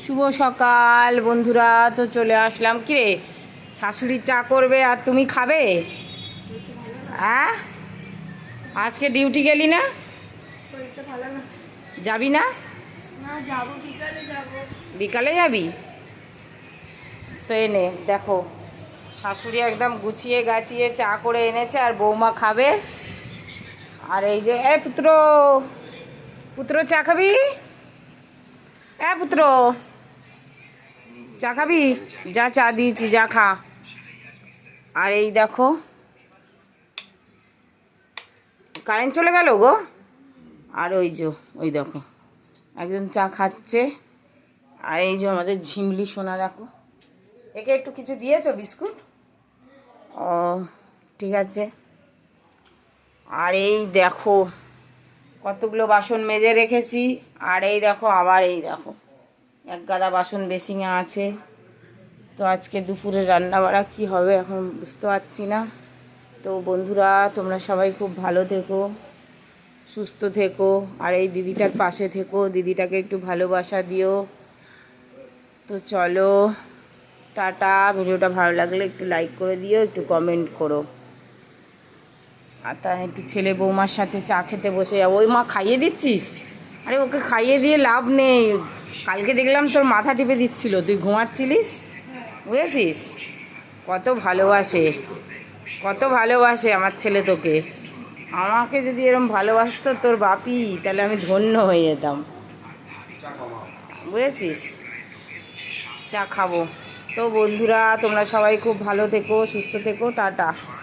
শুভ সকাল বন্ধুরা, তো চলে আসলাম। কিরে, শাশুড়ি চা করবে আর তুমি খাবে? হ্যাঁ, আজকে ডিউটি গেলি না? শরীরটা ভালো না। যাবি না? না, যাবো, বিকালে যাবো। বিকালে যাবি? তো এনে দেখো, শাশুড়ি একদম গুছিয়ে গাছিয়ে চা করে এনেছে আর বৌমা খাবে। আর এই যে পুত্র, পুত্র চা খাবি? পুত্র চা খাবি? যা, চা দিয়েছি, যা খা। আর এই দেখো, কারেন্ট চলে গেল গো। আর ওই দেখো, একজন চা খাচ্ছে। আর এই যে আমাদের ঝিমলি সোনা, দেখো, একে একটু কিছু দিয়েছো বিস্কুট? ও, ঠিক আছে। আর এই দেখো, কতগুলো বাসন মেজে রেখেছি। আর এই দেখো, আবার এই দেখো, এক গাদা বাসন বেসিংয়ে আছে। তো আজকে দুপুরে রান্না বাড়া কী হবে এখন বুঝতে পারছি না। তো বন্ধুরা, তোমরা সবাই খুব ভালো থেকো, সুস্থ থেকো, আর এই দিদিটার পাশে থেকো, দিদিটাকে একটু ভালোবাসা দিও। তো চলো, টাটা। ভিডিওটা ভালো লাগলে একটু লাইক করে দিও, একটু কমেন্ট করো। আর তা একটু ছেলে বৌমার সাথে চা খেতে বসে যাবো। ওই মা, খাইয়ে দিচ্ছিস? আরে ওকে খাইয়ে দিয়ে লাভ নেই। কালকে দেখলাম তোর মাথা টিপে দিচ্ছিল, তুই ঘুমাচ্ছিলিস, বুঝেছিস? কত ভালোবাসে, কত ভালোবাসে আমার ছেলে তোকে। আমাকে যদি এরকম ভালোবাসতো তোর বাপি, তাহলে আমি ধন্য হয়ে যেতাম, বুঝেছিস? চা খাবো। তো বন্ধুরা, তোমরা সবাই খুব ভালো থেকো, সুস্থ থেকো, টাটা।